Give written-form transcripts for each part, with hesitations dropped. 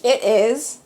It is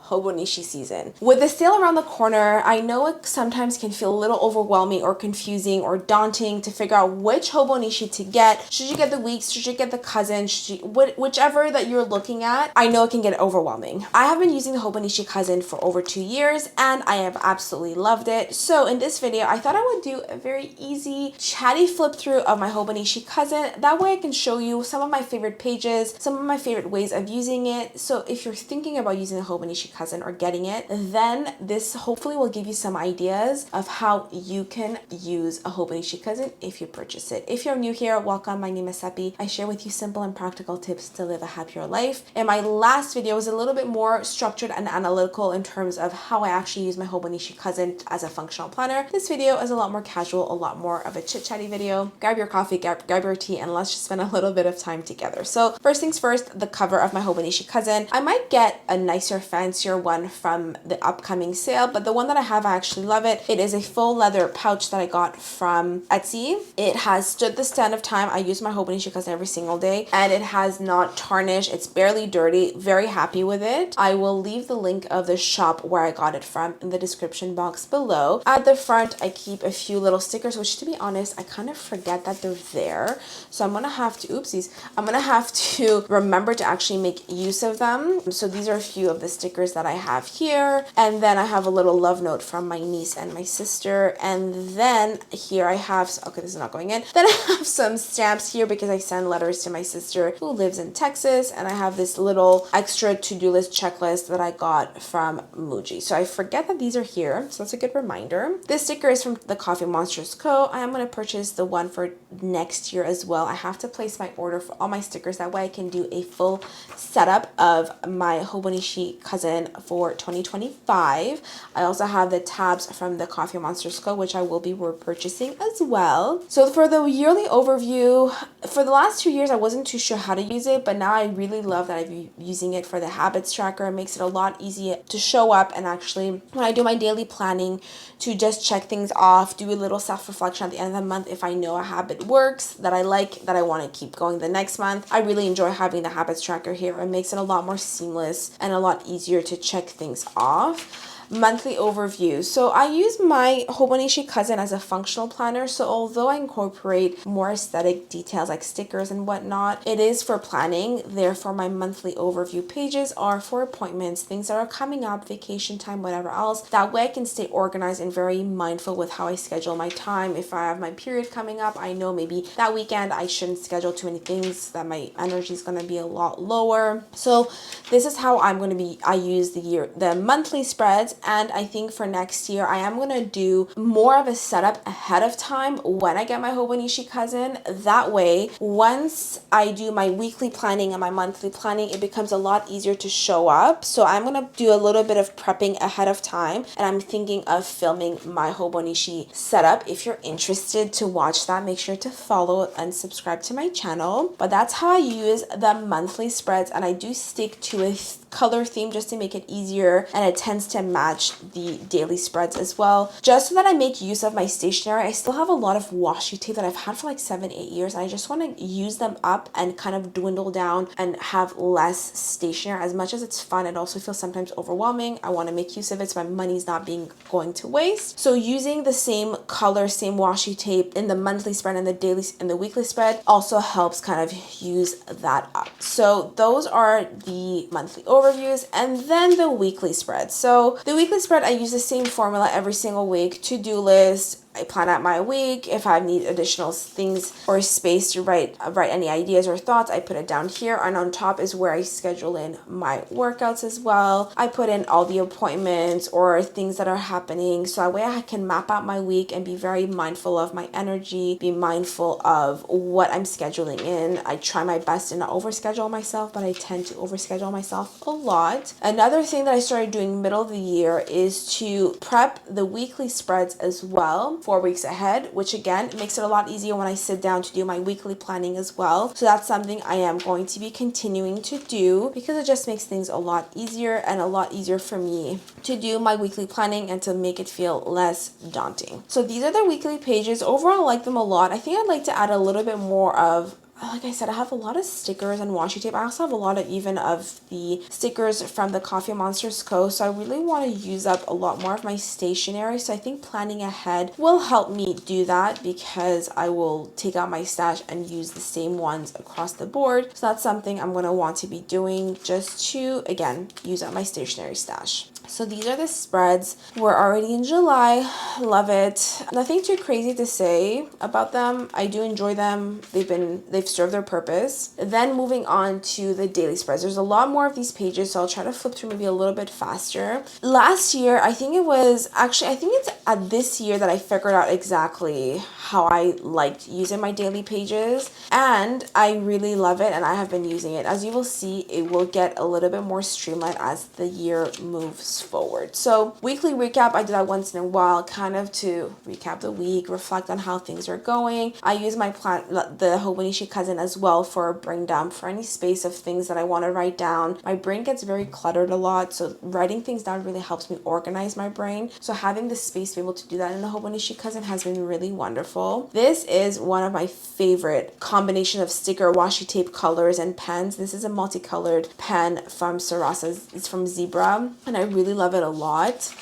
Hobonichi season. With the sale around the corner, I know it sometimes can feel a little overwhelming or confusing or daunting to figure out which Hobonichi to get. Should you get the weeks? Should you get the cousin? Whichever that you're looking at, I know it can get overwhelming. I have been using the Hobonichi cousin for over 2 years and I have absolutely loved it. So in this video, I thought I would do a very easy, chatty flip through of my Hobonichi cousin. That way I can show you some of my favorite pages, some of my favorite ways of using it. So if you're thinking about using the Hobonichi cousin or getting it, then this hopefully will give you some ideas of how you can use a Hobonichi cousin if you purchase it. If you're new here, welcome. My name is Seppi. I share with you simple and practical tips to live a happier life. And my last video was a little bit more structured and analytical in terms of how I actually use my Hobonichi cousin as a functional planner. This video is a lot more casual, a lot more of a chit-chatty video. Grab your coffee, grab your tea, and let's just spend a little bit of time together. So first things first, the cover of my Hobonichi cousin. I might get a nicer, fancier one from the upcoming sale, but the one that I have, I actually love it. It is a full leather pouch that I got from Etsy. It has stood the stand of time. I use my Hobonichi cousin every single day and it has not tarnished. It's barely dirty. Very happy with it. I will leave the link of the shop where I got it from in the description box below. At the front, I keep a few little stickers, which to be honest, I kind of forget that they're there. So I'm gonna have to, oopsies, I'm gonna have to remember to actually make use of them. So these are a few of the stickers that I have here. And then I have a little love note from my niece and my sister. And then here I have, okay, this is not going in. Then I have some stamps here because I send letters to my sister who lives in Texas. And I have this little extra to-do list checklist that I got from Muji. So I forget that these are here. So that's a good reminder. This sticker is from the Coffee Monsters Co. I am going to purchase the one for next year as well. I have to place my order for all my stickers. That way I can do a full setup of my Hobonichi cousin for 2025. I also have the tabs from the Coffee Monsters Co., which I will be repurchasing as well. So for the yearly overview, for the last 2 years, I wasn't too sure how to use it, but now I really love that I've been using it for the habits tracker. It makes it a lot easier to show up and actually, when I do my daily planning, to just check things off, do a little self-reflection at the end of the month. If I know a habit works, that I like, that I want to keep going the next month, I really enjoy having the habits tracker here. It makes it a lot more seamless and a lot easier to check things off. Monthly overview. So I use my Hobonichi cousin as a functional planner. So although I incorporate more aesthetic details like stickers and whatnot, it is for planning. Therefore, my monthly overview pages are for appointments, things that are coming up, vacation time, whatever else. That way I can stay organized and very mindful with how I schedule my time. If I have my period coming up, I know maybe that weekend I shouldn't schedule too many things, that my energy is going to be a lot lower. So this is how I use the monthly spreads. And I think for next year, I am going to do more of a setup ahead of time when I get my Hobonichi cousin. That way, once I do my weekly planning and my monthly planning, it becomes a lot easier to show up. So I'm going to do a little bit of prepping ahead of time. And I'm thinking of filming my Hobonichi setup. If you're interested to watch that, make sure to follow and subscribe to my channel. But that's how I use the monthly spreads. And I do stick to a color theme just to make it easier, and it tends to match the daily spreads as well, just so that I make use of my stationery. I still have a lot of washi tape that I've had for like 7-8 years, and I just want to use them up and kind of dwindle down and have less stationery. As much as it's fun, it also feels sometimes overwhelming. I want to make use of it so my money's not going to waste. So using the same color, same washi tape in the monthly spread and the daily and the weekly spread also helps kind of use that up. So those are the monthly overviews, and then the weekly spread. So the weekly spread, I use the same formula every single week. To-do list, I plan out my week. If I need additional things or space to write any ideas or thoughts, I put it down here. And on top is where I schedule in my workouts as well. I put in all the appointments or things that are happening. So that way I can map out my week and be very mindful of my energy, be mindful of what I'm scheduling in. I try my best to not overschedule myself, but I tend to overschedule myself a lot. Another thing that I started doing middle of the year is to prep the weekly spreads as well 4 weeks ahead, which again makes it a lot easier when I sit down to do my weekly planning as well. So that's something I am going to be continuing to do because it just makes things a lot easier and a lot easier for me to do my weekly planning and to make it feel less daunting. So these are the weekly pages. Overall, I like them a lot. I think I'd like to add a little bit more of like I said, I have a lot of stickers and washi tape. I also have a lot of even of the stickers from the Coffee Monsters Co. So I really want to use up a lot more of my stationery. So I think planning ahead will help me do that, because I will take out my stash and use the same ones across the board. So that's something I'm going to want to be doing, just to, again, use up my stationery stash. So these are the spreads. We're already in July. Love it. Nothing too crazy to say about them. I do enjoy them. They've served their purpose. Then moving on to the daily spreads. There's a lot more of these pages, so I'll try to flip through maybe a little bit faster. Last year, I think it's at this year that I figured out exactly how I liked using my daily pages, and I really love it, and I have been using it. As you will see, it will get a little bit more streamlined as the year moves forward. So weekly recap, I do that once in a while, kind of to recap the week, reflect on how things are going. I use my the Hobonichi Cousin as well for a brain dump, for any space of things that I want to write down. My brain gets very cluttered a lot, so writing things down really helps me organize my brain. So having the space to be able to do that in the Hobonichi Cousin has been really wonderful. This is one of my favorite combination of sticker, washi tape, colors, and pens. This is a multicolored pen from Sarasa. It's from Zebra, and I really love it a lot.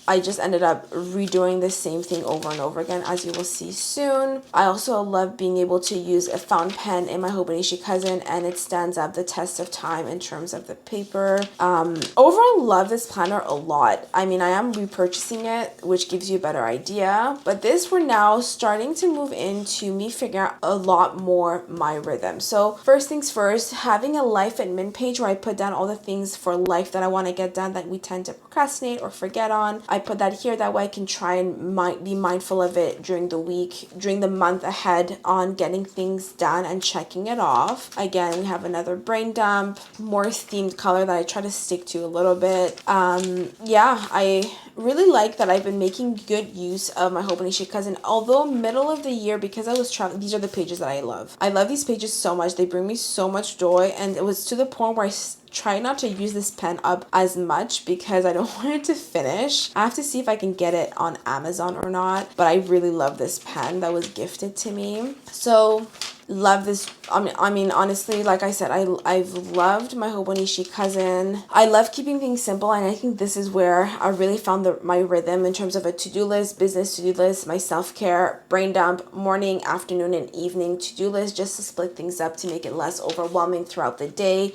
I just ended up redoing the same thing over and over again, as you will see soon. I also love being able to use a fountain pen in my Hobonichi Cousin, and it stands up the test of time in terms of the paper. Overall, love this planner a lot. I mean, I am repurchasing it, which gives you a better idea. But this, we're now starting to move into me figuring out a lot more my rhythm. So first things first, having a life admin page where I put down all the things for life that I want to get done that we tend to procrastinate or forget on. I put that here, that way I can try and be mindful of it during the week, during the month ahead, on getting things done and checking it off. Again, we have another brain dump, more themed color that I try to stick to a little bit. Yeah, I really like that I've been making good use of my Hobonichi Cousin. Although middle of the year, because I was traveling, these are the pages that I love. I love these pages so much. They bring me so much joy, and it was to the point where I try not to use this pen up as much because I don't want it to finish. I have to see if I can get it on Amazon or not, but I really love this pen that was gifted to me. So love this. I mean, honestly, like I said, I've loved my Hobonichi Cousin. I love keeping things simple, and I think this is where I really found my rhythm in terms of a to-do list, business to-do list, my self-care, brain dump, morning, afternoon, and evening to-do list, just to split things up to make it less overwhelming throughout the day.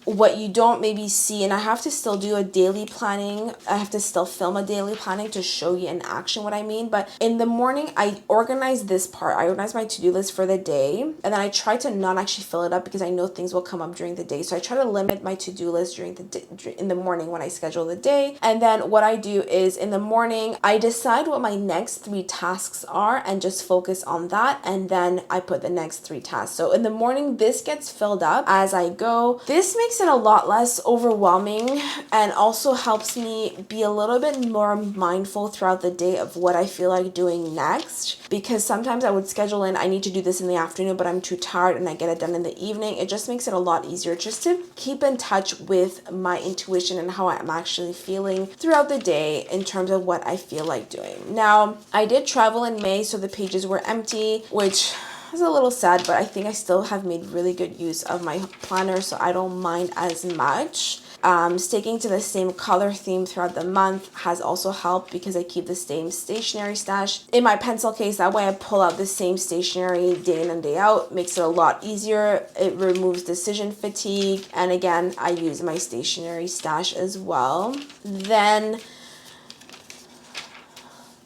What you don't maybe see, and I have to still do a daily planning, I have to still film a daily planning to show you in action what I mean, but in the morning I organize this part. I organize my to-do list for the day, and then I try to not actually fill it up because I know things will come up during the day. So I try to limit my to-do list during the day, in the morning when I schedule the day. And then what I do is in the morning I decide what my next 3 tasks are and just focus on that, and then I put the next 3 tasks. So in the morning this gets filled up as I go. This makes it a lot less overwhelming, and also helps me be a little bit more mindful throughout the day of what I feel like doing next, because sometimes I would schedule in, I need to do this in the afternoon, but I'm too tired and I get it done in the evening. It just makes it a lot easier just to keep in touch with my intuition and how I'm actually feeling throughout the day in terms of what I feel like doing. Now, I did travel in May, so the pages were empty, which is a little sad, but I think I still have made really good use of my planner, so I don't mind as much. Sticking to the same color theme throughout the month has also helped because I keep the same stationery stash in my pencil case. That way I pull out the same stationery day in and day out. Makes it a lot easier. It removes decision fatigue. And again, I use my stationery stash as well. Then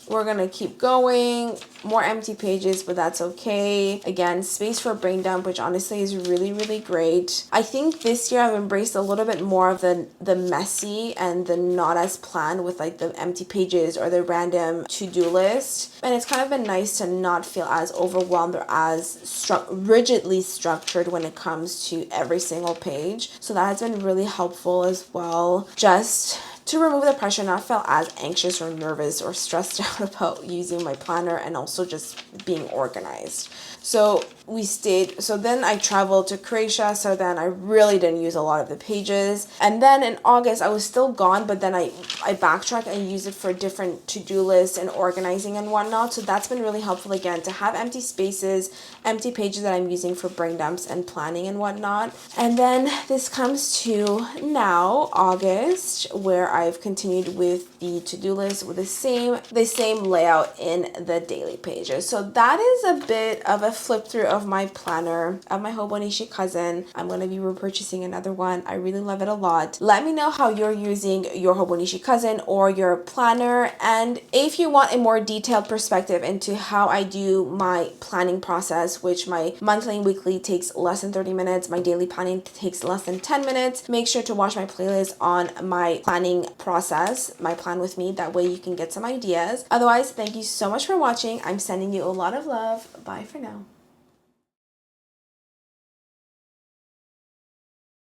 we're gonna keep going. More empty pages, but that's okay. Again, space for brain dump, which honestly is really, really great. I think this year I've embraced a little bit more of the messy and the not as planned with like the empty pages or the random to-do list. And it's kind of been nice to not feel as overwhelmed or as rigidly structured when it comes to every single page. So that has been really helpful as well. Just to remove the pressure, not feel as anxious or nervous or stressed out about using my planner and also just being organized. So then I traveled to Croatia, so then I really didn't use a lot of the pages. And then in August, I was still gone, but then I backtracked and used it for different to-do lists and organizing and whatnot. So that's been really helpful again, to have empty spaces, empty pages that I'm using for brain dumps and planning and whatnot. And then this comes to now, August, where I've continued with the to-do list with the same layout in the daily pages. So that is a bit of a flip through of my planner of my Hobonichi Cousin. I'm going to be repurchasing another one. I really love it a lot. Let me know how you're using your Hobonichi Cousin or your planner, and if you want a more detailed perspective into how I do my planning process, which my monthly and weekly takes less than 30 minutes, my daily planning takes less than 10 minutes, make sure to watch my playlist on my planning process, my plan with me. That way you can get some ideas. Otherwise, thank you so much for watching. I'm sending you a lot of love. Bye for now.